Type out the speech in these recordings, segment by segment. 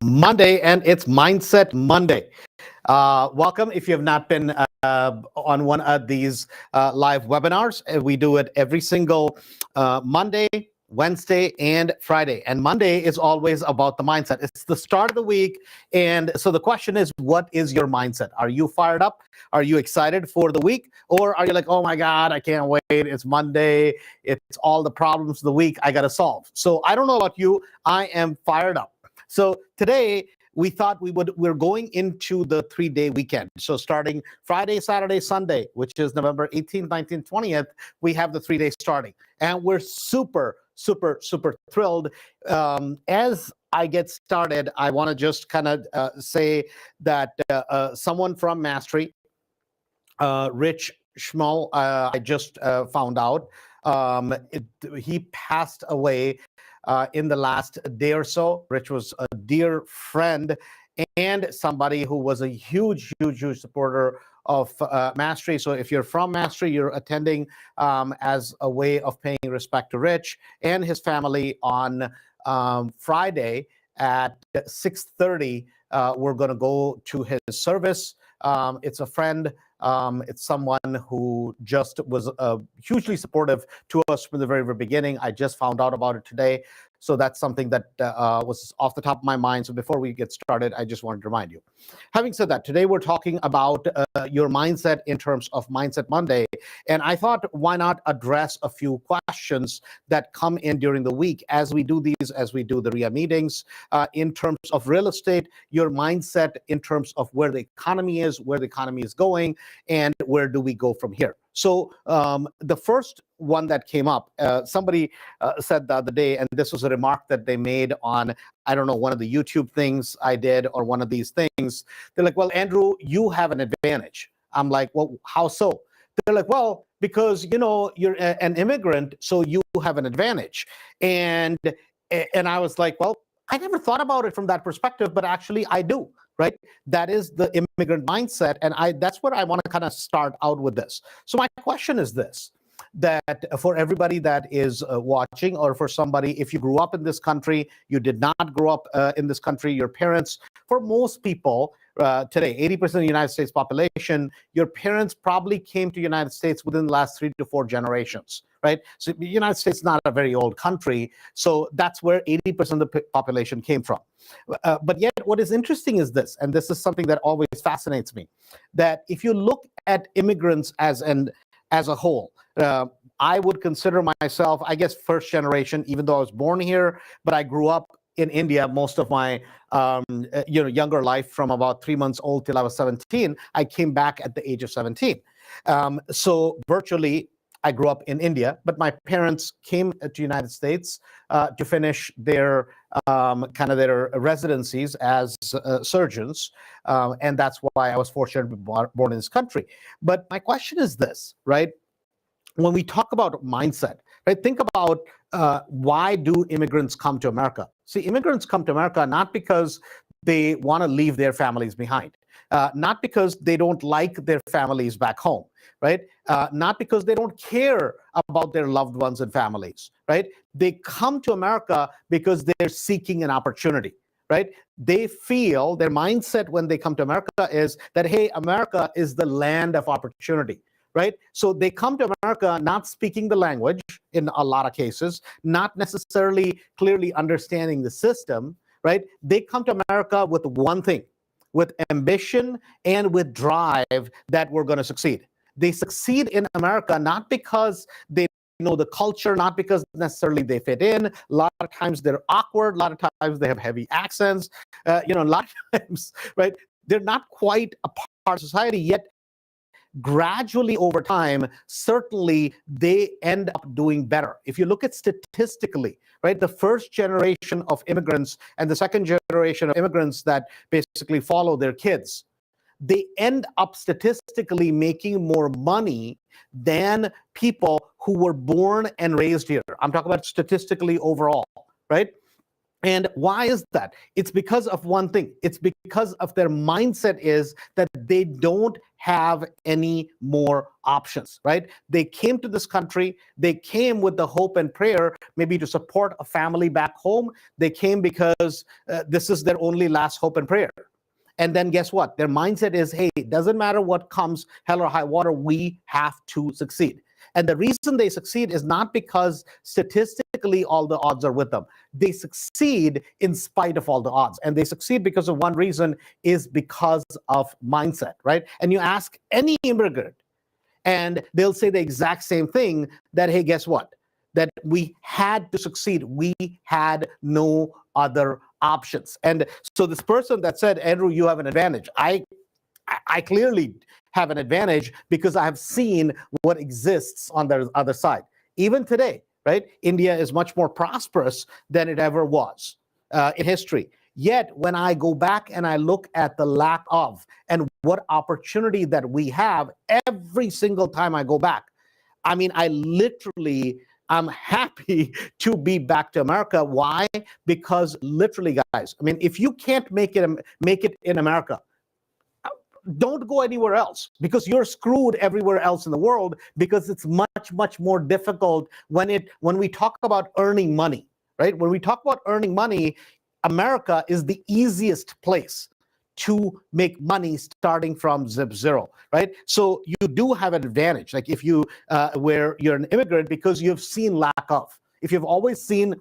Monday, and it's Mindset Monday. Welcome. If you have not been on one of these live webinars, we do it every single Monday, Wednesday, and Friday. And Monday is always about the mindset. It's the start of the week. And so the question is, what is your mindset? Are you fired up? Are you excited for the week? Or are you like, oh my God, I can't wait. It's Monday. It's all the problems of the week I got to solve. So I don't know about you. I am fired up. So today we thought we're going into the 3-day weekend. So starting Friday, Saturday, Sunday, which is November 18th, 19th, 20th, we have the 3 days starting. And we're super thrilled. As I get started, I want to just kind of say that someone from Mastery, Rich Schmull, I just found out, he passed away in the last day or so. Rich was a dear friend and somebody who was a huge supporter of Mastery. So if you're from Mastery, you're attending as a way of paying respect to Rich and his family on Friday at 6:30. We're going to go to his service. It's a friend. It's someone who just was hugely supportive to us from the very beginning. I just found out about it today. So that's something that was off the top of my mind. So before we get started, I just wanted to remind you. Having said that, today we're talking about your mindset in terms of Mindset Monday. And I thought, why not address a few questions that come in during the week as we do these, as we do the RIA meetings, in terms of real estate, your mindset in terms of where the economy is going, and where do we go from here. So the first one that came up, somebody said the other day, and this was a remark that they made on, I don't know, one of the YouTube things I did or one of these things. They're like, well, Andrew, you have an advantage. I'm like, well, how so? They're like, well, because, you're an immigrant, so you have an advantage. And I was like, well, I never thought about it from that perspective, but actually I do. Right? That is the immigrant mindset. And that's what I want to kind of start out with this. So my question is this, that for everybody that is watching, or for somebody, if you grew up in this country, you did not grow up in this country, your parents, for most people today, 80% of the United States population, your parents probably came to the United States within the last 3 to 4 generations. Right? So the United States is not a very old country. So that's where 80% of the population came from. But yet what is interesting is this, and this is something that always fascinates me, that if you look at immigrants as a whole, I would consider myself, I guess, first generation, even though I was born here, but I grew up in India most of my younger life. From about 3 months old till I was 17, I came back at the age of 17. So virtually I grew up in India, but my parents came to the United States to finish their their residencies as surgeons, and that's why I was fortunate to be born in this country. But my question is this, right? When we talk about mindset, right? Think about why do immigrants come to America? See, immigrants come to America not because they want to leave their families behind, not because they don't like their families back home, right? Not because they don't care about their loved ones and families, right? They come to America because they're seeking an opportunity, right? They feel, their mindset when they come to America is that, hey, America is the land of opportunity. Right? So they come to America not speaking the language in a lot of cases, not necessarily clearly understanding the system, right? They come to America with one thing, with ambition and with drive that we're going to succeed. They succeed in America not because they know the culture, not because necessarily they fit in. A lot of times they're awkward. A lot of times they have heavy accents. A lot of times, right? They're not quite a part of society yet. Gradually over time, certainly they end up doing better. If you look at statistically, right, the first generation of immigrants and the second generation of immigrants that basically follow their kids, they end up statistically making more money than people who were born and raised here. I'm talking about statistically overall, right? And why is that? It's because of one thing. It's because of their mindset is that they don't have any more options, right? They came to this country, they came with the hope and prayer, maybe to support a family back home. They came because this is their only last hope and prayer. And then guess what? Their mindset is, hey, it doesn't matter what comes, hell or high water, we have to succeed. And the reason they succeed is not because statistically all the odds are with them. They succeed in spite of all the odds. And they succeed because of one reason, is because of mindset, right? And you ask any immigrant, and they'll say the exact same thing, that, hey, guess what? That we had to succeed. We had no other options. And so this person that said, Andrew, you have an advantage. I clearly have an advantage because I have seen what exists on the other side. Even today, right? India is much more prosperous than it ever was in history. Yet when I go back and I look at the lack of and what opportunity that we have every single time I go back, I mean, I'm happy to be back to America. Why? Because literally, guys, I mean, if you can't make it in America, don't go anywhere else, because you're screwed everywhere else in the world, because it's much, much more difficult when we talk about earning money, right? When we talk about earning money, America is the easiest place to make money starting from zero, right? So you do have an advantage. Like if where you're an immigrant, because you've seen lack of. If you've always seen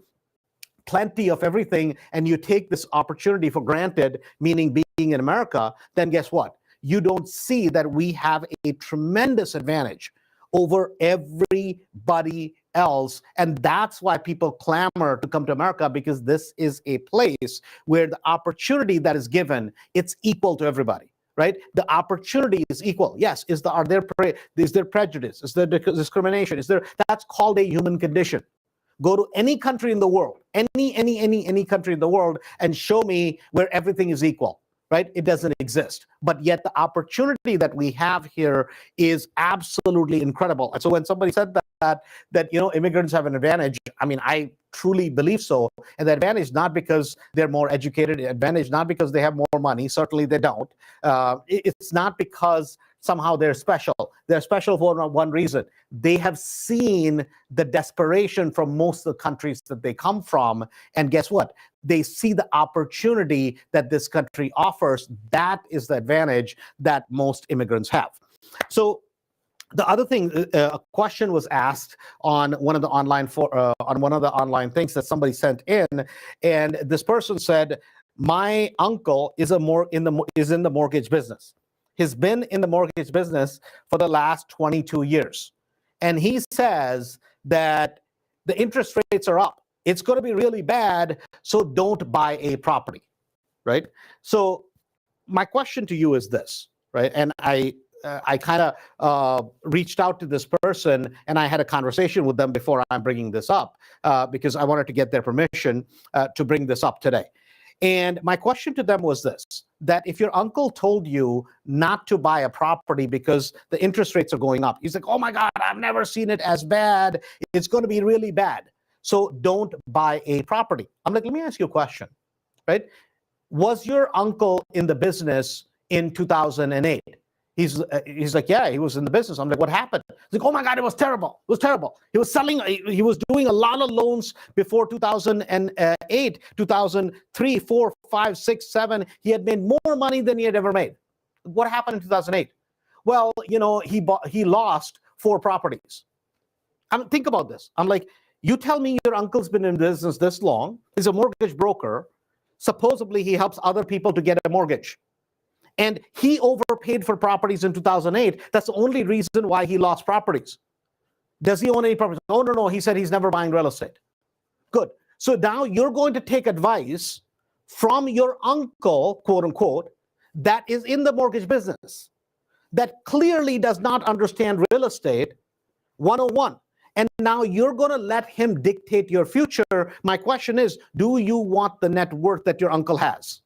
plenty of everything and you take this opportunity for granted, meaning being in America, then guess what? You don't see that we have a tremendous advantage over everybody else. And that's why people clamor to come to America, because this is a place where the opportunity that is given, it's equal to everybody, right? The opportunity is equal. Yes, is there prejudice? Is there discrimination? That's called a human condition. Go to any country in the world, any country in the world, and show me where everything is equal. Right? It doesn't exist. But yet the opportunity that we have here is absolutely incredible. And so when somebody said that immigrants have an advantage, I mean, I truly believe so. And the advantage not because they're more educated, advantage not because they have more money. Certainly they don't. It's not because somehow they're special. They're special for one reason. They have seen the desperation from most of the countries that they come from. And guess what? They see the opportunity that this country offers. That is the advantage that most immigrants have. So the other thing, a question was asked on one of the online things that somebody sent in, and this person said, "My uncle is in the mortgage business. He's been in the mortgage business for the last 22 years, and he says that the interest rates are up. It's going to be really bad, so don't buy a property," right? So my question to you is this, right? And I kind of reached out to this person, and I had a conversation with them before I'm bringing this up, because I wanted to get their permission to bring this up today. And my question to them was this, that if your uncle told you not to buy a property because the interest rates are going up, he's like, oh my God, I've never seen it as bad. It's going to be really bad, so don't buy a property. I'm like, let me ask you a question, right? Was your uncle in the business in 2008? He's like, yeah, he was in the business. I'm like, what happened? He's like, oh my God, it was terrible. It was terrible. He was doing a lot of loans before 2008, 2003, 4, 5, 6, 7. He had made more money than he had ever made. What happened in 2008? Well, he lost 4 properties. Think about this. I'm like, you tell me your uncle's been in business this long. He's a mortgage broker. Supposedly he helps other people to get a mortgage. And he overpaid for properties in 2008. That's the only reason why he lost properties. Does he own any properties? No. He said he's never buying real estate. Good. So now you're going to take advice from your uncle, quote unquote, that is in the mortgage business, that clearly does not understand real estate 101. And now you're going to let him dictate your future. My question is, do you want the net worth that your uncle has?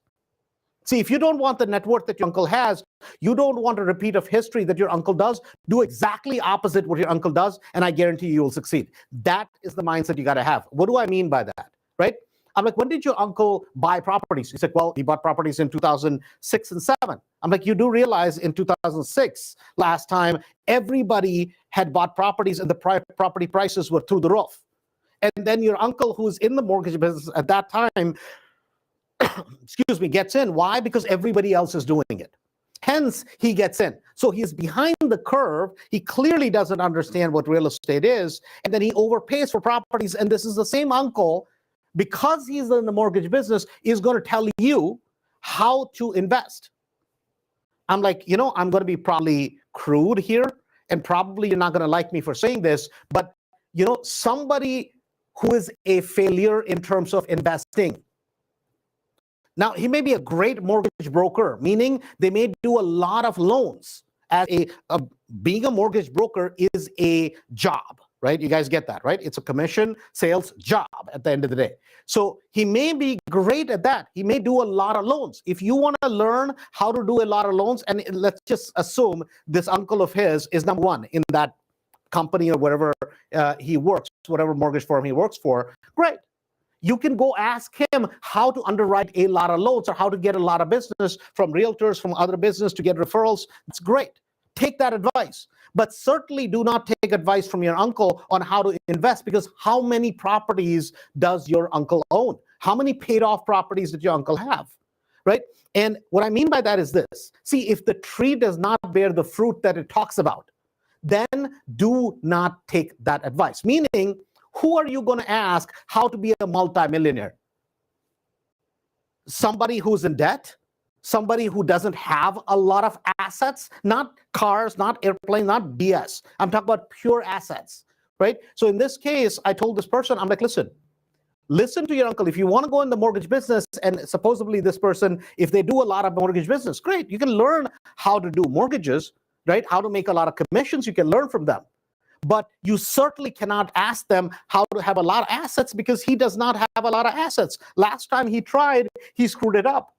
See, if you don't want the net worth that your uncle has, you don't want a repeat of history that your uncle does, do exactly opposite what your uncle does, and I guarantee you will succeed. That is the mindset you got to have. What do I mean by that, right? I'm like, when did your uncle buy properties? He said, well, he bought properties in 2006 and 7. I'm like, you do realize in 2006, last time, everybody had bought properties and the property prices were through the roof. And then your uncle, who's in the mortgage business at that time, excuse me, gets in. Why? Because everybody else is doing it. Hence, he gets in. So he's behind the curve. He clearly doesn't understand what real estate is. And then he overpays for properties. And this is the same uncle, because he's in the mortgage business, is going to tell you how to invest. I'm like, I'm going to be probably crude here. And probably you're not going to like me for saying this. But, somebody who is a failure in terms of investing. Now, he may be a great mortgage broker, meaning they may do a lot of loans. Being a mortgage broker is a job, right? You guys get that, right? It's a commission sales job at the end of the day. So he may be great at that. He may do a lot of loans. If you want to learn how to do a lot of loans, and let's just assume this uncle of his is number one in that company or wherever he works, whatever mortgage firm he works for, great. You can go ask him how to underwrite a lot of loans or how to get a lot of business from realtors, from other business to get referrals. It's great. Take that advice. But certainly do not take advice from your uncle on how to invest, because how many properties does your uncle own? How many paid off properties did your uncle have? Right? And what I mean by that is this. See, if the tree does not bear the fruit that it talks about, then do not take that advice. Meaning, who are you going to ask how to be a multimillionaire? Somebody who's in debt? Somebody who doesn't have a lot of assets? Not cars, not airplanes, not BS. I'm talking about pure assets, right? So in this case, I told this person, I'm like, listen to your uncle. If you want to go in the mortgage business, and supposedly this person, if they do a lot of mortgage business, great. You can learn how to do mortgages, right? How to make a lot of commissions. You can learn from them. But you certainly cannot ask them how to have a lot of assets, because he does not have a lot of assets. Last time he tried, he screwed it up.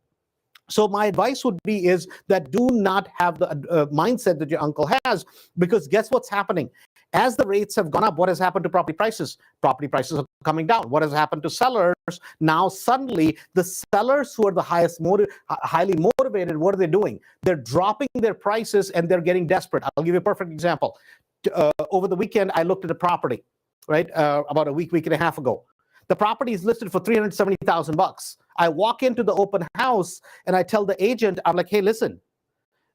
So my advice would be is that do not have the mindset that your uncle has, because guess what's happening? As the rates have gone up, what has happened to property prices? Property prices are coming down. What has happened to sellers? Now suddenly the sellers who are the highly motivated, what are they doing? They're dropping their prices and they're getting desperate. I'll give you a perfect example. Over the weekend, I looked at a property, right? About a week and a half ago. The property is listed for $370,000. I walk into the open house and I tell the agent, I'm like, hey, listen,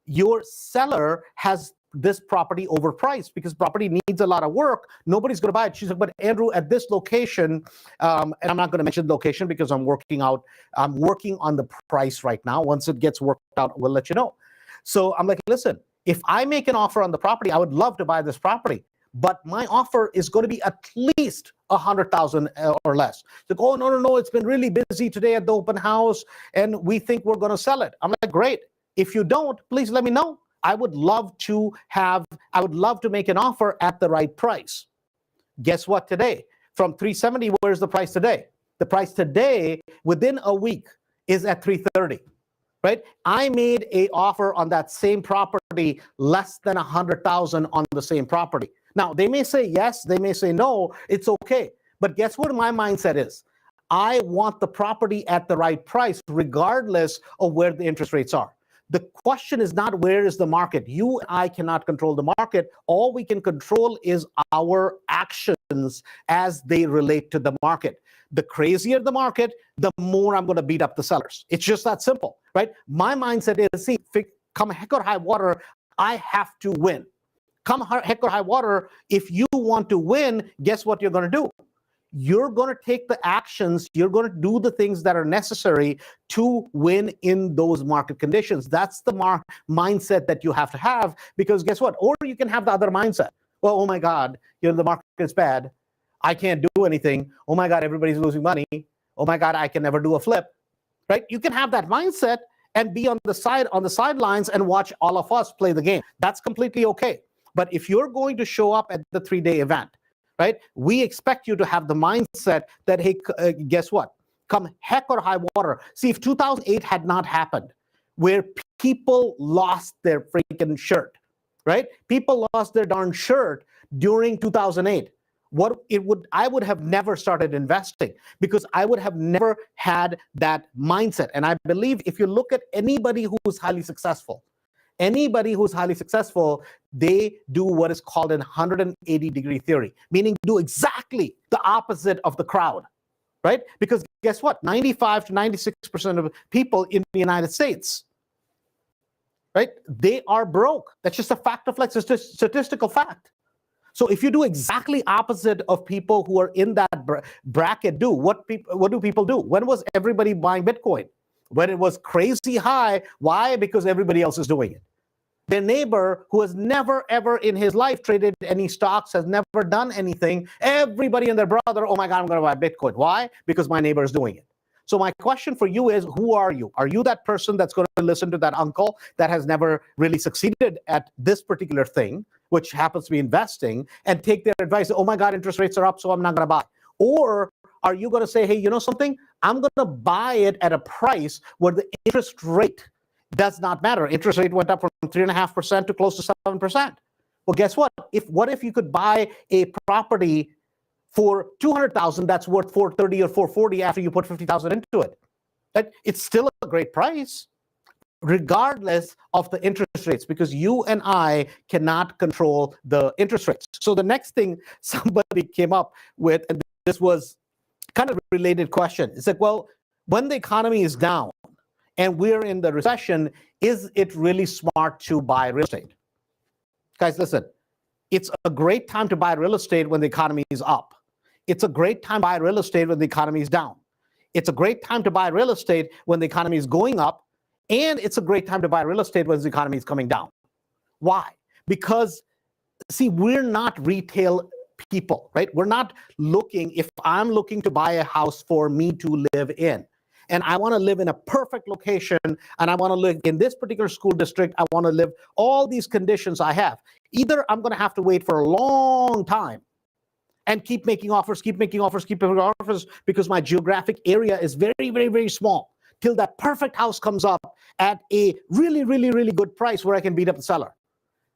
your seller has this property overpriced because property needs a lot of work. Nobody's going to buy it. She's like, but Andrew, at this location, and I'm not going to mention the location because I'm working on the price right now. Once it gets worked out, we'll let you know. So I'm like, listen, if I make an offer on the property, I would love to buy this property, but my offer is going to be at least $100,000 or less. Like, oh, no, it's been really busy today at the open house, and we think we're going to sell it. I'm like, great. If you don't, please let me know. I would love to make an offer at the right price. Guess what today? From 370, where's the price today? The price today, within a week, is at 330. Right? I made an offer on that same property less than $100,000 on the same property. Now, they may say yes, they may say no, it's okay. But guess what my mindset is? I want the property at the right price, regardless of where the interest rates are. The question is not where is the market. You and I cannot control the market. All we can control is our actions as they relate to the market. The crazier the market, the more I'm going to beat up the sellers. It's just that simple, right? My mindset is, see, come heck or high water, I have to win. Come heck or high water, if you want to win, guess what you're going to do? You're going to take the actions, you're going to do the things that are necessary to win in those market conditions. That's the mindset that you have to have, because guess what? Or you can have the other mindset. Well, oh my God, the market is bad. I can't do anything. Oh my God, everybody's losing money. Oh my God, I can never do a flip, right? You can have that mindset and be on the sidelines and watch all of us play the game. That's completely okay. But if you're going to show up at the 3-day event, right, we expect you to have the mindset that, hey, guess what? Come heck or high water. See, if 2008 had not happened, where people lost their freaking shirt, right? People lost their darn shirt during 2008. I would have never started investing because I would have never had that mindset. And I believe if you look at anybody who's highly successful, they do what is called an 180-degree theory, meaning do exactly the opposite of the crowd, right? Because guess what? 95 to 96% of people in the United States, right? They are broke. That's just a fact of life, statistical fact. So if you do exactly opposite of people who are in that bracket, what do people do? When was everybody buying Bitcoin? When it was crazy high. Why? Because everybody else is doing it. Their neighbor, who has never ever in his life traded any stocks, has never done anything, everybody and their brother, oh my God, I'm going to buy Bitcoin. Why? Because my neighbor is doing it. So my question for you is, who are you? Are you that person that's going to listen to that uncle that has never really succeeded at this particular thing, which happens to be investing, and take their advice? Oh my God, interest rates are up, so I'm not going to buy. Or are you going to say, hey, you know something? I'm going to buy it at a price where the interest rate does not matter. Interest rate went up from 3.5% to close to 7%. Well, guess what? What if you could buy a property for $200,000 that's worth $430 or $440 after you put $50,000 into it? That it's still a great price, regardless of the interest rates, because you and I cannot control the interest rates. So the next thing somebody came up with, and this was kind of a related question. It's like, well, when the economy is down and we're in the recession, is it really smart to buy real estate? Guys, listen, it's a great time to buy real estate when the economy is up. It's a great time to buy real estate when the economy is down. It's a great time to buy real estate when the economy is going up. And it's a great time to buy real estate when the economy is coming down. Why? Because, see, we're not retail people, right? We're not looking, if I'm looking to buy a house for me to live in, and I want to live in a perfect location, and I want to live in this particular school district, I want to live all these conditions I have. Either I'm going to have to wait for a long time and keep making offers, because my geographic area is very, very, very small, till that perfect house comes up at a really, really, really good price where I can beat up the seller,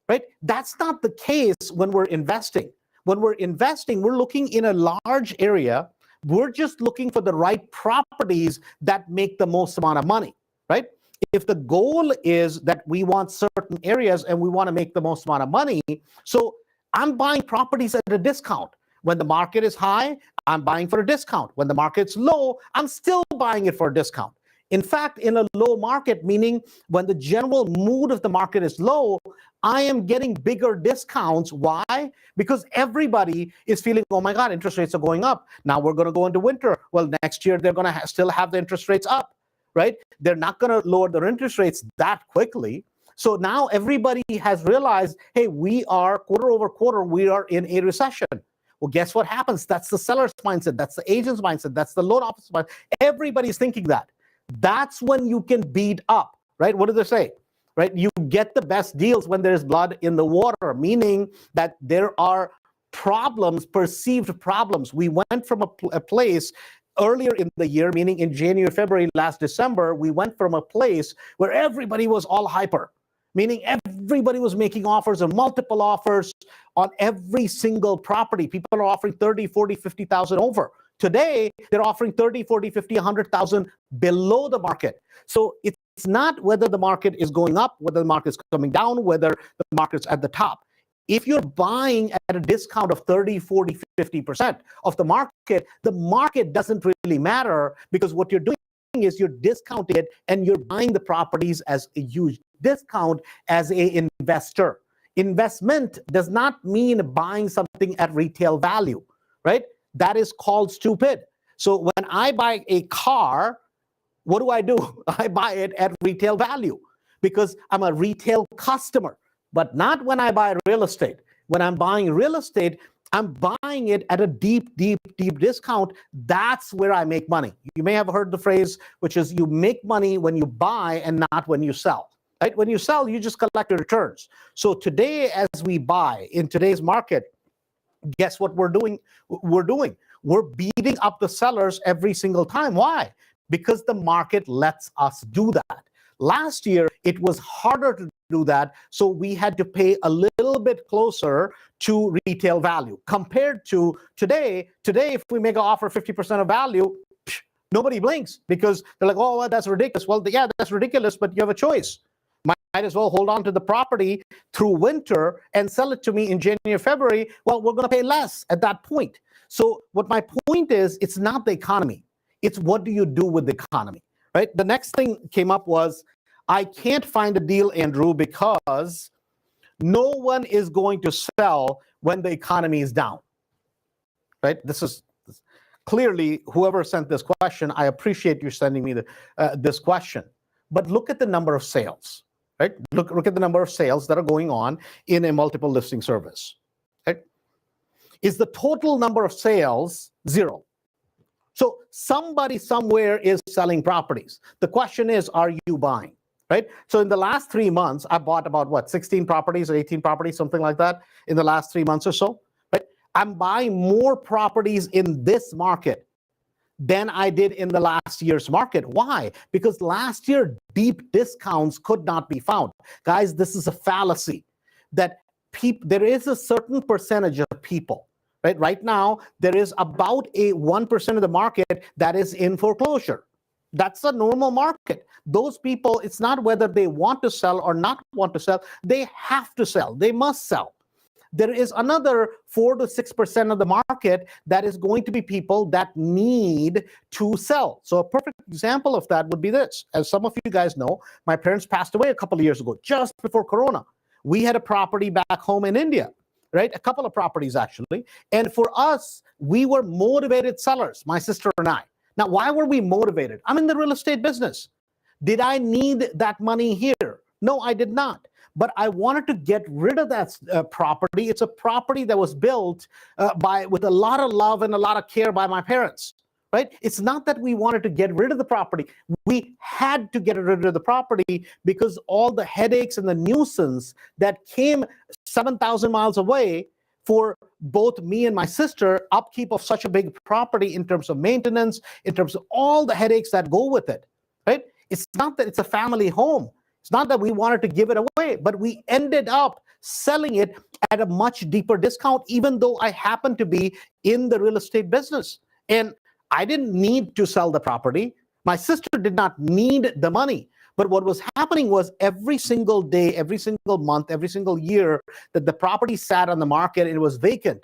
right? That's not the case when we're investing. When we're investing, we're looking in a large area. We're just looking for the right properties that make the most amount of money, right? If the goal is that we want certain areas and we want to make the most amount of money, so I'm buying properties at a discount. When the market is high, I'm buying for a discount. When the market's low, I'm still buying it for a discount. In fact, in a low market, meaning when the general mood of the market is low, I am getting bigger discounts. Why? Because everybody is feeling, oh my God, interest rates are going up. Now we're going to go into winter. Well, next year they're going to still have the interest rates up, right? They're not going to lower their interest rates that quickly. So now everybody has realized, hey, we are quarter over quarter, we are in a recession. Well, guess what happens? That's the seller's mindset. That's the agent's mindset. That's the loan officer's mindset. Everybody's thinking that. That's when you can beat up, right? What do they say, right? You get the best deals when there's blood in the water, meaning that there are problems, perceived problems. We went from a place earlier in the year, meaning in January, February, last December, we went from a place where everybody was all hyper, meaning everybody was making offers and multiple offers on every single property. People are offering 30, 40, 50,000 over. Today, they're offering 30, 40, 50, 100,000 below the market. So it's not whether the market is going up, whether the market is coming down, whether the market's at the top. If you're buying at a discount of 30, 40, 50% of the market doesn't really matter, because what you're doing is you're discounting it and you're buying the properties as a huge discount as an investor. Investment does not mean buying something at retail value, right? That is called stupid. So when I buy a car, what do? I buy it at retail value because I'm a retail customer, but not when I buy real estate. When I'm buying real estate, I'm buying it at a deep, deep, deep discount. That's where I make money. You may have heard the phrase, which is you make money when you buy and not when you sell. Right? When you sell, you just collect your returns. So today, as we buy in today's market, guess what we're doing? We're beating up the sellers every single time. Why? Because the market lets us do that. Last year, it was harder to do that. So we had to pay a little bit closer to retail value compared to today. Today, if we make an offer 50% of value, nobody blinks because they're like, oh, well, that's ridiculous. Well, yeah, that's ridiculous, but you have a choice. Might as well hold on to the property through winter and sell it to me in January, February. Well, we're going to pay less at that point. So what my point is, it's not the economy. It's what do you do with the economy, right? The next thing came up was, I can't find a deal, Andrew, because no one is going to sell when the economy is down, right? This is clearly, whoever sent this question, I appreciate you sending me this question. But look at the number of sales, right? Look at the number of sales that are going on in a multiple listing service, right? Is the total number of sales zero? So somebody somewhere is selling properties. The question is, are you buying, right? So in the last 3 months, I bought about 16 properties or 18 properties, something like that, in the last 3 months or so, right? I'm buying more properties in this market than I did in the last year's market. Why? Because last year, deep discounts could not be found. Guys, this is a fallacy that there is a certain percentage of people, right? Right now, there is about a 1% of the market that is in foreclosure. That's a normal market. Those people, it's not whether they want to sell or not want to sell. They have to sell. They must sell. There is another 4 to 6% of the market that is going to be people that need to sell. So a perfect example of that would be this. As some of you guys know, my parents passed away a couple of years ago, just before Corona. We had a property back home in India, right? A couple of properties, actually. And for us, we were motivated sellers, my sister and I. Now, why were we motivated? I'm in the real estate business. Did I need that money here? No, I did not. But I wanted to get rid of that property. It's a property that was built with a lot of love and a lot of care by my parents, right? It's not that we wanted to get rid of the property. We had to get rid of the property because all the headaches and the nuisance that came 7,000 miles away for both me and my sister, upkeep of such a big property in terms of maintenance, in terms of all the headaches that go with it, right? It's not that it's a family home. It's not that we wanted to give it away, but we ended up selling it at a much deeper discount, even though I happened to be in the real estate business. And I didn't need to sell the property. My sister did not need the money. But what was happening was every single day, every single month, every single year that the property sat on the market and it was vacant,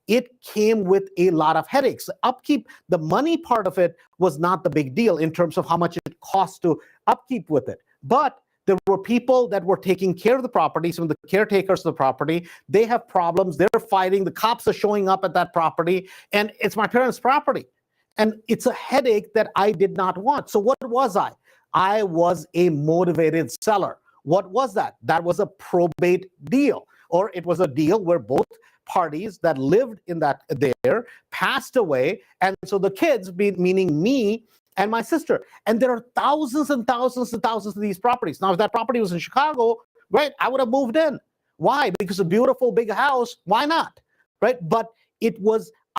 it came with a lot of headaches. The upkeep, the money part of it was not the big deal in terms of how much it costs to upkeep with it. But there were people that were taking care of the property, some of the caretakers of the property. They have problems. They're fighting. The cops are showing up at that property, and it's my parents' property. And it's a headache that I did not want. So what was I? I was a motivated seller. What was that? That was a probate deal, or it was a deal where both parties that lived in that there passed away. And so the kids, meaning me and my sister. And there are thousands and thousands and thousands of these properties. Now, if that property was in Chicago, right, I would have moved in. Why? Because a beautiful big house. Why not? Right? But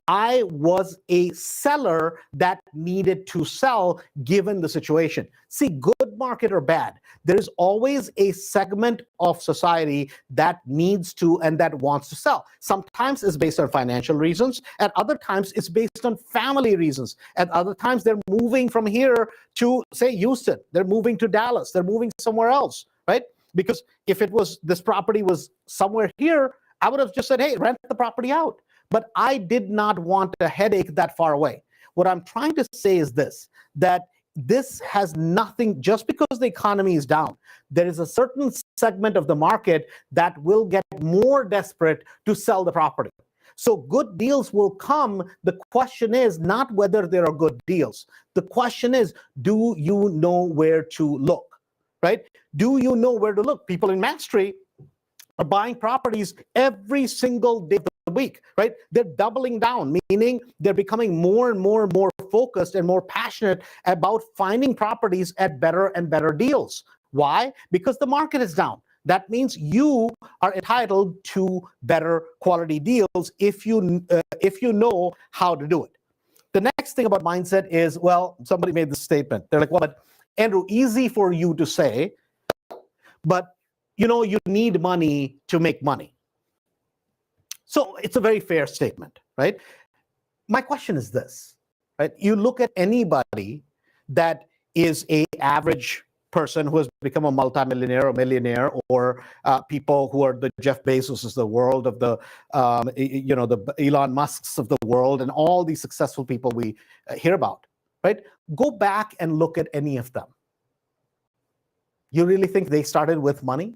I was a seller that needed to sell given the situation. See, good market or bad, there is always a segment of society that needs to and that wants to sell. Sometimes it's based on financial reasons. At other times, it's based on family reasons. At other times, they're moving from here to, say, Houston. They're moving to Dallas. They're moving somewhere else, right? Because if this property was somewhere here, I would have just said, hey, rent the property out. But I did not want a headache that far away. What I'm trying to say is this, that this has nothing, just because the economy is down, there is a certain segment of the market that will get more desperate to sell the property. So good deals will come. The question is not whether there are good deals. The question is, do you know where to look, right? Do you know where to look? People in Main Street are buying properties every single day of the week, right? They're doubling down, meaning they're becoming more and more and more focused and more passionate about finding properties at better and better deals. Why? Because the market is down. That means you are entitled to better quality deals if you know how to do it. The next thing about mindset is, well, somebody made this statement. They're like, well, but Andrew, easy for you to say, but you need money to make money. So it's a very fair statement, right? My question is this, right? You look at anybody that is a average person who has become a multimillionaire or millionaire, or people who are the Jeff Bezos of the world, of the the Elon Musks of the world, and all these successful people we hear about, right? Go back and look at any of them. You really think they started with money?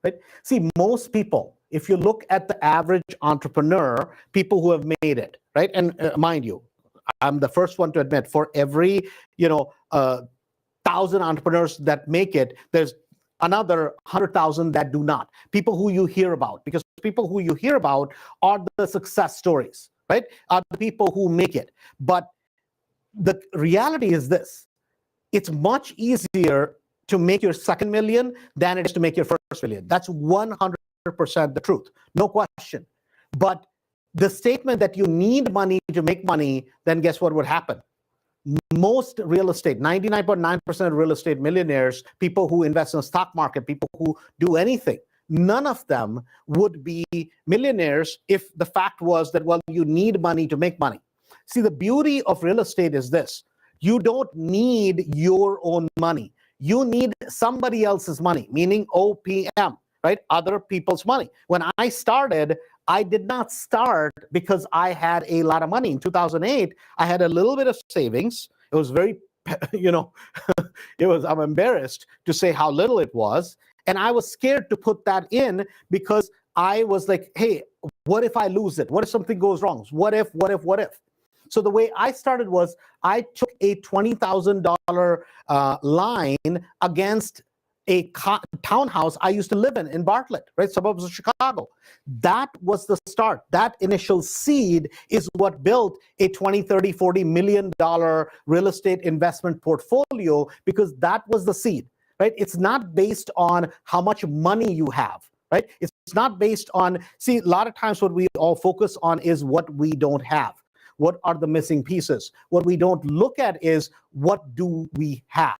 Right? See, most people, if you look at the average entrepreneur, people who have made it, right? And mind you, I'm the first one to admit, for every 1,000 entrepreneurs that make it, there's another 100,000 that do not. People who you hear about, because people who you hear about are the success stories, right? Are the people who make it. But the reality is this: it's much easier to make your second million than it is to make your first million. That's 100% the truth, no question. But the statement that you need money to make money, then guess what would happen? Most real estate, 99.9% of real estate millionaires, people who invest in the stock market, people who do anything, none of them would be millionaires if the fact was that, well, you need money to make money. See, the beauty of real estate is this: you don't need your own money. You need somebody else's money, meaning OPM, right? Other people's money. When I started, I did not start because I had a lot of money. In 2008, I had a little bit of savings. It was very, I'm embarrassed to say how little it was. And I was scared to put that in because I was like, hey, what if I lose it? What if something goes wrong? What if? So the way I started was I took a $20,000 line against a townhouse I used to live in Bartlett, right, suburbs of Chicago. That was the start. That initial seed is what built a 20, 30, $40 million real estate investment portfolio, because that was the seed, right? It's not based on how much money you have, right? It's not based on, see, a lot of times what we all focus on is what we don't have. What are the missing pieces? What we don't look at is what do we have,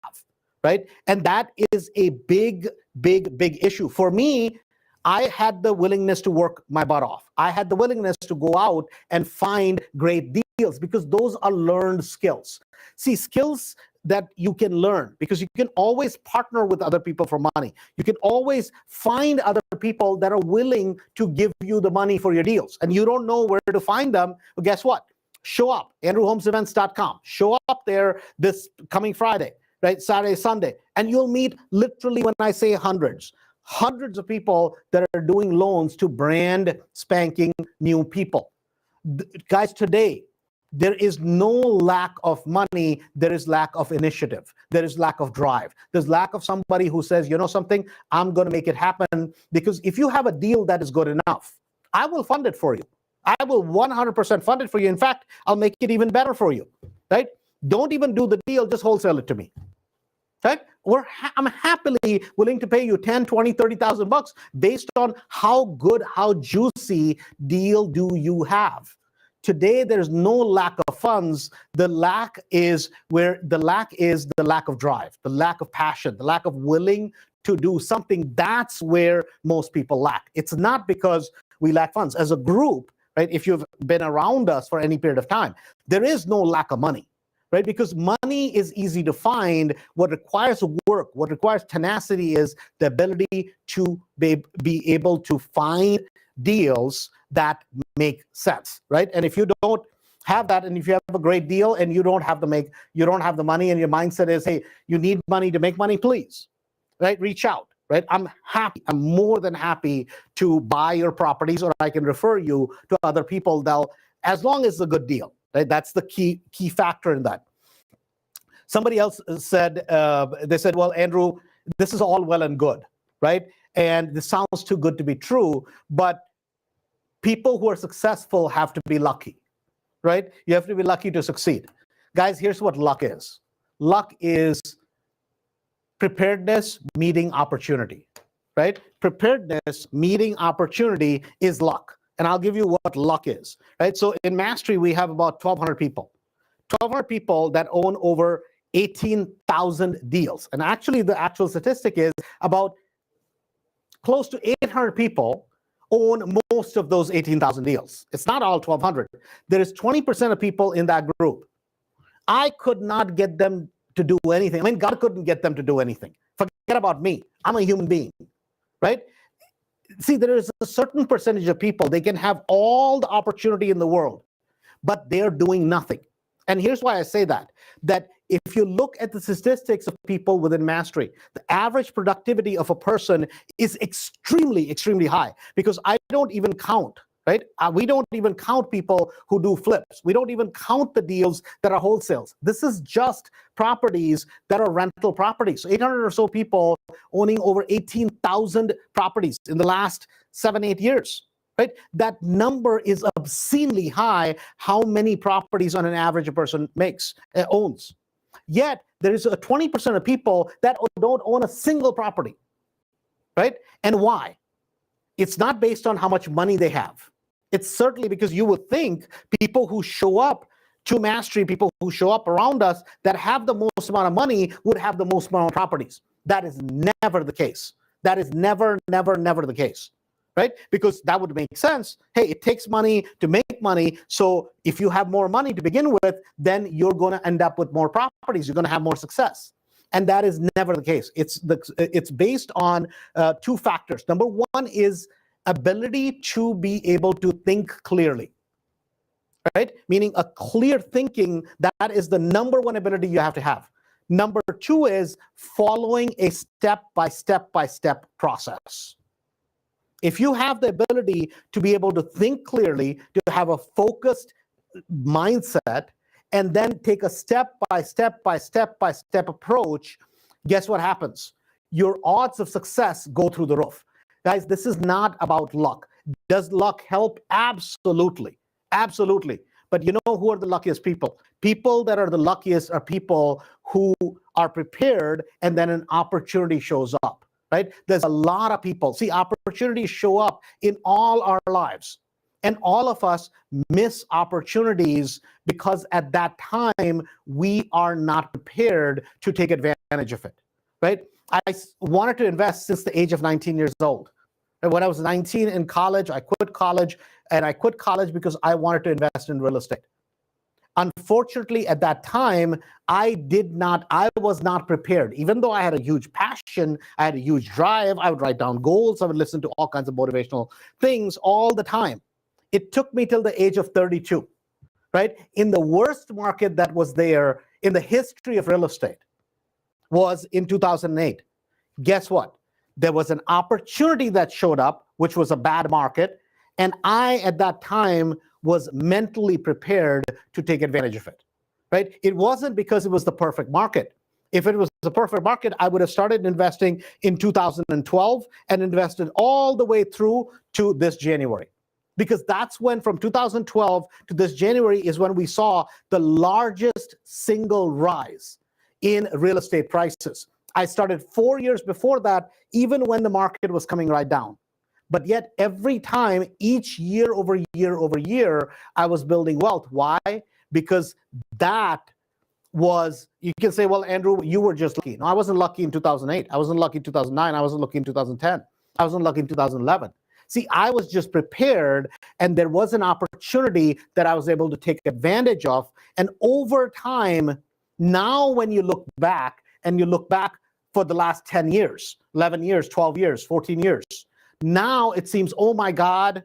right? And that is a big, big, big issue. For me, I had the willingness to work my butt off. I had the willingness to go out and find great deals, because those are learned skills. See, skills that you can learn, because you can always partner with other people for money. You can always find other people that are willing to give you the money for your deals, and you don't know where to find them. Well, guess what? Show up, andrewholmesevents.com. Show up there this coming Friday, right? Saturday, Sunday. And you'll meet, literally, when I say hundreds of people that are doing loans to brand spanking new people. Guys, today, there is no lack of money. There is lack of initiative. There is lack of drive. There's lack of somebody who says, you know something, I'm going to make it happen. Because if you have a deal that is good enough, I will fund it for you. I will 100% fund it for you. In fact, I'll make it even better for you, right? Don't even do the deal, just wholesale it to me, right? I'm happily willing to pay you 10, 20, 30,000 bucks based on how good, how juicy deal do you have. Today, there's no lack of funds. The lack is the lack of drive, the lack of passion, the lack of willing to do something. That's where most people lack. It's not because we lack funds. As a group, right, if you've been around us for any period of time, there is no lack of money, right? Because money is easy to find. What requires work, what requires tenacity, is the ability to be able to find deals that make sense, right? And if you don't have that, and if you have a great deal and you don't have the money, and your mindset is, hey, you need money to make money, please, right, reach out. Right? I'm more than happy to buy your properties, or I can refer you to other people, as long as it's a good deal. Right? That's the key factor in that. Somebody else said, they said, well, Andrew, this is all well and good, right? And this sounds too good to be true, but people who are successful have to be lucky, right? You have to be lucky to succeed. Guys, here's what luck is. Luck is preparedness meeting opportunity, right? Preparedness meeting opportunity is luck. And I'll give you what luck is, right? So in Mastery, we have about 1,200 people. 1,200 people that own over 18,000 deals. And actually, the actual statistic is about close to 800 people own most of those 18,000 deals. It's not all 1,200. There is 20% of people in that group. I could not get them to do anything. I mean, God couldn't get them to do anything. Forget about me. I'm a human being, right? See, there is a certain percentage of people, they can have all the opportunity in the world, but they're doing nothing. And here's why I say that if you look at the statistics of people within mastery, the average productivity of a person is extremely, extremely high, because I don't even count, right? We don't even count people who do flips. We don't even count the deals that are wholesales. This is just properties that are rental properties. So 800 or so people owning over 18,000 properties in the last 7-8 years. Right? That number is obscenely high, how many properties on an average a person owns. Yet, there is a 20% of people that don't own a single property, right? And why? It's not based on how much money they have. It's certainly because you would think people who show up to mastery, people who show up around us that have the most amount of money would have the most amount of properties. That is never the case. That is never, never, never the case. Right? Because that would make sense. Hey, it takes money to make money. So if you have more money to begin with, then you're going to end up with more properties. You're going to have more success. And that is never the case. It's based on two factors. Number one is ability to be able to think clearly. Right? Meaning a clear thinking, that is the number one ability you have to have. Number two is following a step-by-step process. If you have the ability to be able to think clearly, to have a focused mindset, and then take a step-by-step approach, guess what happens? Your odds of success go through the roof. Guys, this is not about luck. Does luck help? Absolutely. Absolutely. But you know who are the luckiest people? People that are the luckiest are people who are prepared and then an opportunity shows up. Right? There's a lot of people. See, opportunities show up in all our lives. And all of us miss opportunities because at that time, we are not prepared to take advantage of it. Right? I wanted to invest since the age of 19 years old. And when I was 19 in college, I quit college. And I quit college because I wanted to invest in real estate. Unfortunately, at that time, I was not prepared. Even though I had a huge passion, I had a huge drive, I would write down goals, I would listen to all kinds of motivational things all the time. It took me till the age of 32, right? In the worst market that was there in the history of real estate was in 2008. Guess what? There was an opportunity that showed up, which was a bad market. And I, at that time, was mentally prepared to take advantage of it, right? It wasn't because it was the perfect market. If it was the perfect market, I would have started investing in 2012 and invested all the way through to this January. Because that's when, from 2012 to this January, is when we saw the largest single rise in real estate prices. I started 4 years before that, even when the market was coming right down. But yet every time, each year over year over year, I was building wealth. Why? Because that was, you can say, well, Andrew, you were just lucky. No, I wasn't lucky in 2008. I wasn't lucky in 2009. I wasn't lucky in 2010. I wasn't lucky in 2011. See, I was just prepared, and there was an opportunity that I was able to take advantage of. And over time, now when you look back, and you look back for the last 10 years, 11 years, 12 years, 14 years, now it seems, oh my God,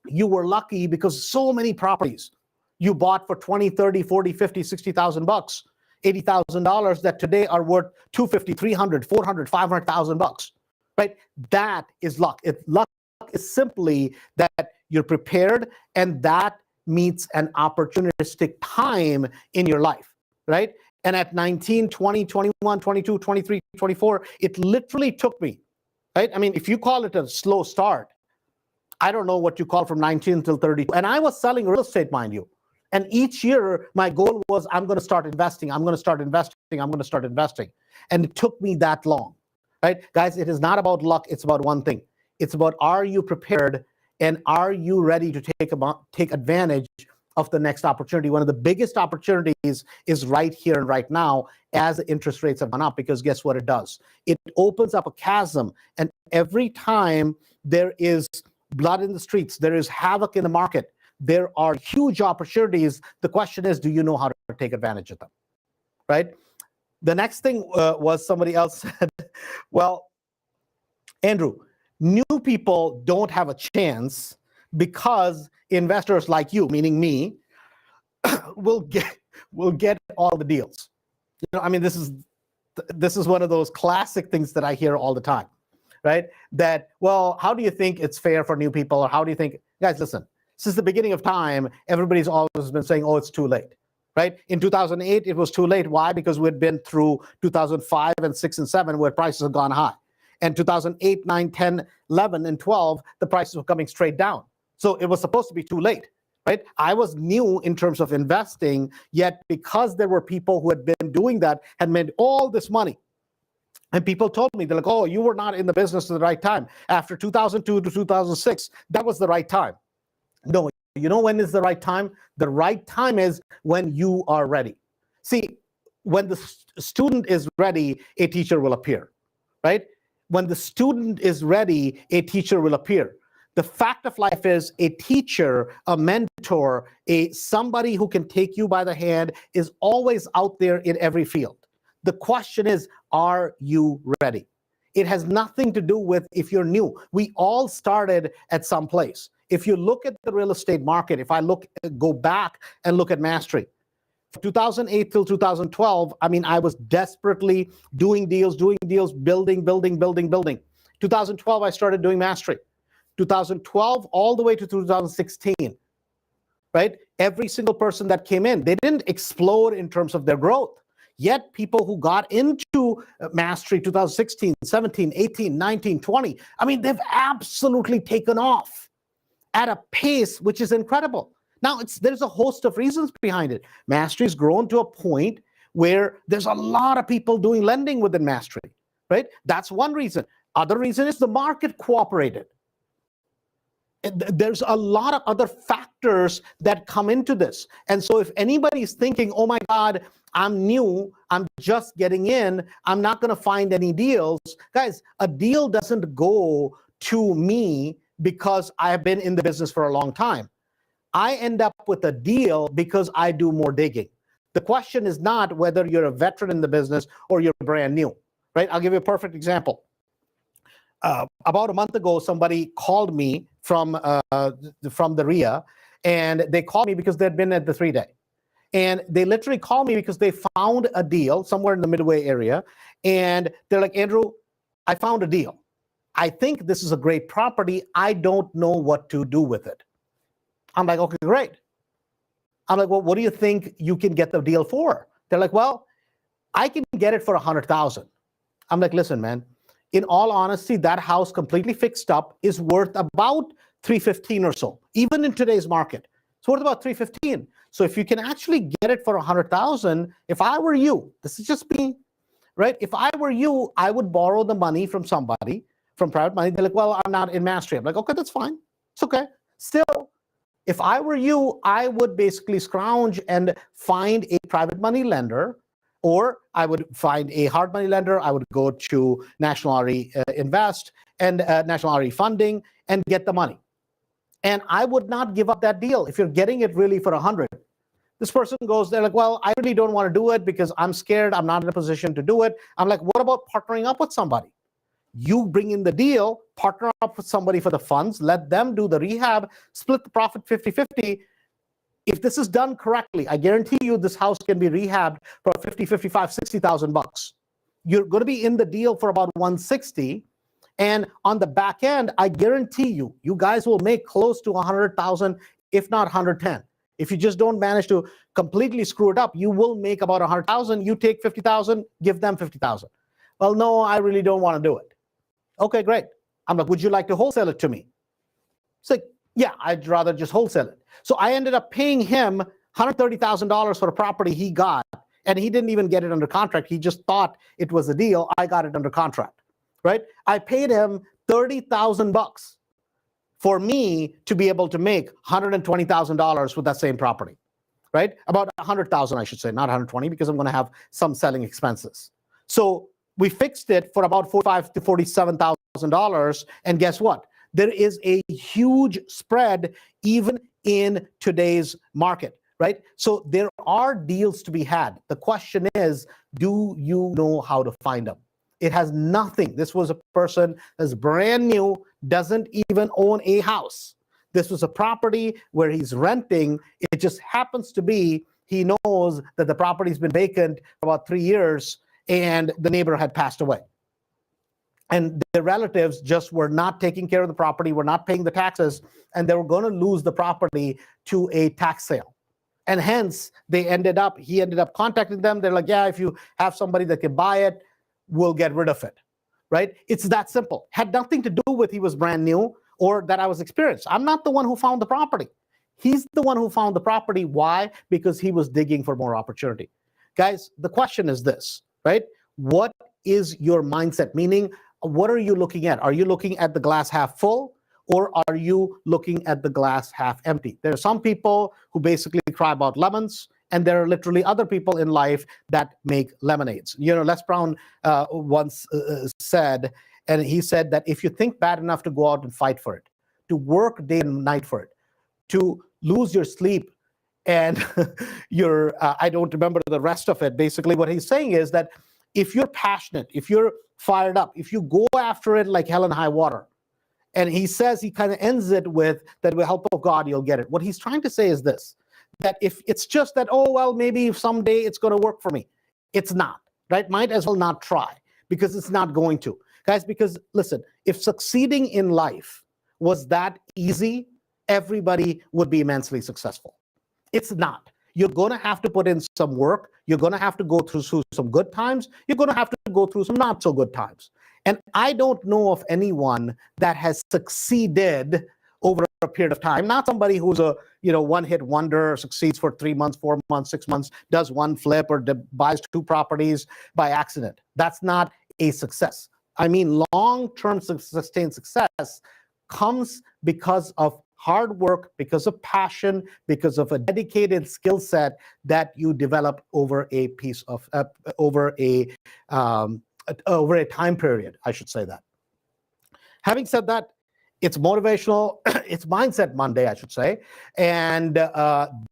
you were lucky because so many properties you bought for 20, 30, 40, 50, 60,000 bucks, $80,000 that today are worth 250, 300, 400, 500,000 bucks, right? That is luck. Luck is simply that you're prepared, and that meets an opportunistic time in your life, right? And at 19, 20, 21, 22, 23, 24, it literally took me, right? I mean, if you call it a slow start, I don't know what you call from 19 until 30. And I was selling real estate, mind you. And each year, my goal was, I'm going to start investing. I'm going to start investing. I'm going to start investing. And it took me that long, right? Guys, it is not about luck. It's about one thing. It's about, are you prepared, and are you ready to take advantage of the next opportunity. One of the biggest opportunities is right here and right now as the interest rates have gone up, because guess what it does? It opens up a chasm, and every time there is blood in the streets, there is havoc in the market, there are huge opportunities. The question is, do you know how to take advantage of them, right? The next thing was somebody else said, well, Andrew, new people don't have a chance because investors like you, meaning me, will get all the deals. I mean, this is one of those classic things that I hear all the time, right? That, well, how do you think it's fair for new people, or how do you think, guys, listen, since the beginning of time, everybody's always been saying, oh, it's too late, right? In 2008, it was too late. Why? Because we'd been through 2005 and 6 and 7 where prices have gone high. And 2008, 9, 10, 11, and 12, the prices were coming straight down. So it was supposed to be too late, right? I was new in terms of investing, yet because there were people who had been doing that, had made all this money. And people told me, they're like, oh, you were not in the business at the right time. After 2002 to 2006, that was the right time. No, you know when is the right time? The right time is when you are ready. See, when the student is ready, a teacher will appear, right? When the student is ready, a teacher will appear. The fact of life is a teacher, a mentor, somebody who can take you by the hand is always out there in every field. The question is, are you ready? It has nothing to do with if you're new. We all started at some place. If you look at the real estate market, if I go back and look at Mastery, from 2008 till 2012, I mean, I was desperately doing deals, building. 2012, I started doing Mastery. 2012 all the way to 2016, right? Every single person that came in, they didn't explode in terms of their growth. Yet people who got into Mastery 2016, 17, 18, 19, 20, I mean, they've absolutely taken off at a pace which is incredible. Now, there's a host of reasons behind it. Mastery's grown to a point where there's a lot of people doing lending within Mastery, right? That's one reason. Other reason is the market cooperated. There's a lot of other factors that come into this. And so if anybody's thinking, oh my God, I'm new, I'm just getting in, I'm not going to find any deals. Guys, a deal doesn't go to me because I have been in the business for a long time. I end up with a deal because I do more digging. The question is not whether you're a veteran in the business or you're brand new, right? I'll give you a perfect example. About a month ago, somebody called me from the RIA, and they called me because they'd been at the 3-day. And they literally called me because they found a deal somewhere in the Midway area, and they're like, Andrew, I found a deal. I think this is a great property. I don't know what to do with it. I'm like, okay, great. I'm like, well, what do you think you can get the deal for? They're like, well, I can get it for $100,000. I'm like, listen, man, in all honesty, that house completely fixed up is worth about $315 or so, even in today's market. It's worth about $315. So if you can actually get it for $100,000, if I were you, this is just me, right? If I were you, I would borrow the money from somebody, from private money. They're like, well, I'm not in Mastery. I'm like, okay, that's fine. It's okay. Still, if I were you, I would basically scrounge and find a private money lender, or I would find a hard money lender. I would go to National RE Invest and National RE Funding and get the money. And I would not give up that deal if you're getting it really for 100. This person goes, they're like, well, I really don't want to do it because I'm scared. I'm not in a position to do it. I'm like, what about partnering up with somebody? You bring in the deal, partner up with somebody for the funds, let them do the rehab, split the profit 50-50. If this is done correctly, I guarantee you this house can be rehabbed for 50, 55, 60,000 bucks. You're going to be in the deal for about 160. And on the back end, I guarantee you, you guys will make close to 100,000, if not 110. If you just don't manage to completely screw it up, you will make about 100,000. You take 50,000, give them 50,000. Well, no, I really don't want to do it. Okay, great. I'm like, would you like to wholesale it to me? It's like, yeah, I'd rather just wholesale it. So I ended up paying him $130,000 for a property he got, and he didn't even get it under contract. He just thought it was a deal. I got it under contract, right? I paid him 30,000 bucks for me to be able to make $120,000 with that same property, right? About 100,000, I should say, not 120, because I'm going to have some selling expenses. So we fixed it for about $45,000 to $47,000, and guess what? There is a huge spread even in today's market, right? So there are deals to be had. The question is, do you know how to find them? It has nothing. This was a person that's brand new, doesn't even own a house. This was a property where he's renting. It just happens to be he knows that the property's been vacant for about 3 years and the neighbor had passed away. And the relatives just were not taking care of the property, were not paying the taxes, and they were going to lose the property to a tax sale. And hence, he ended up contacting them. They're like, yeah, if you have somebody that can buy it, we'll get rid of it, right? It's that simple. Had nothing to do with he was brand new or that I was experienced. I'm not the one who found the property. He's the one who found the property. Why? Because he was digging for more opportunity. Guys, the question is this, right? What is your mindset? Meaning, what are you looking at? Are you looking at the glass half full, or are you looking at the glass half empty? There are some people who basically cry about lemons, and there are literally other people in life that make lemonades. You know, Les Brown once said, and he said that if you think bad enough to go out and fight for it, to work day and night for it, to lose your sleep and your, I don't remember the rest of it. Basically, what he's saying is that if you're passionate, if you're fired up, if you go after it like hell and high water, and he says, he kind of ends it with that with the help of God, you'll get it. What he's trying to say is this, that if it's just that, oh, well, maybe someday it's going to work for me. It's not, right? Might as well not try, because it's not going to. Guys, because listen, if succeeding in life was that easy, everybody would be immensely successful. It's not. You're going to have to put in some work. You're going to have to go through some good times. You're going to have to go through some not so good times. And I don't know of anyone that has succeeded over a period of time. Not somebody who's a one-hit wonder, succeeds for 3 months, 4 months, 6 months, does one flip or buys 2 properties by accident. That's not a success. I mean, long-term sustained success comes because of hard work, because of passion, because of a dedicated skill set that you develop over a piece of over a time period. I should say that. Having said that, it's motivational. It's Mindset Monday, I should say. And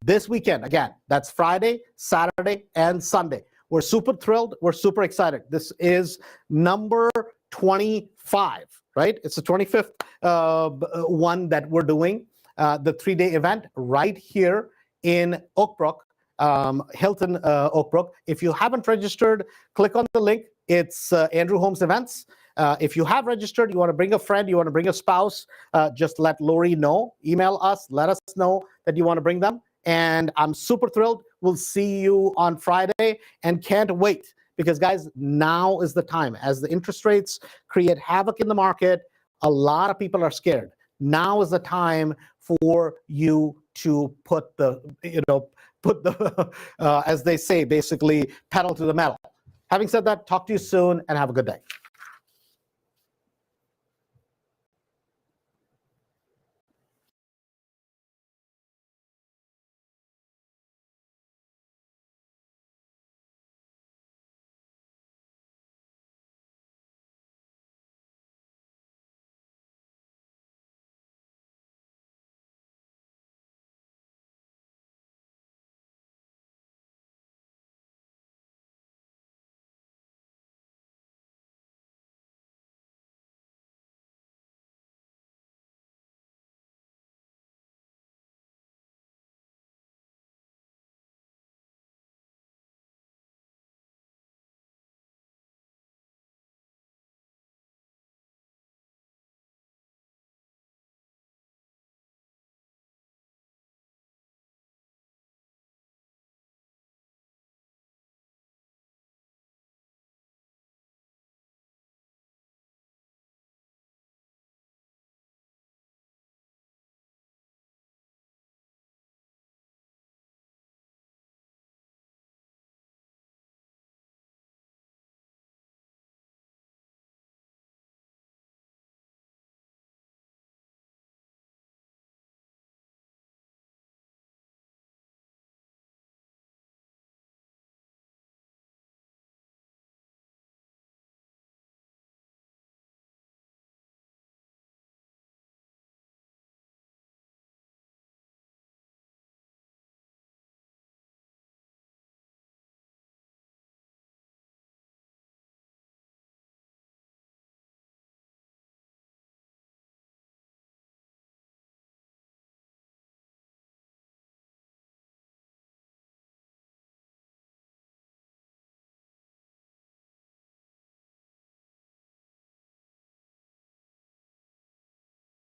this weekend, again, that's Friday, Saturday, and Sunday. We're super thrilled. We're super excited. This is number 25, right? It's the 25th one that we're doing, the 3-day event right here in Oak Brook, Hilton Oak Brook. If you haven't registered, click on the link. It's Andrew Holmes Events. If you have registered, you want to bring a friend, you want to bring a spouse, just let Lori know. Email us, let us know that you want to bring them. And I'm super thrilled. We'll see you on Friday and can't wait, because guys, now is the time. As the interest rates create havoc in the market, a lot of people are scared. Now is the time for you to put the, as they say, basically pedal to the metal. Having said that, talk to you soon and have a good day.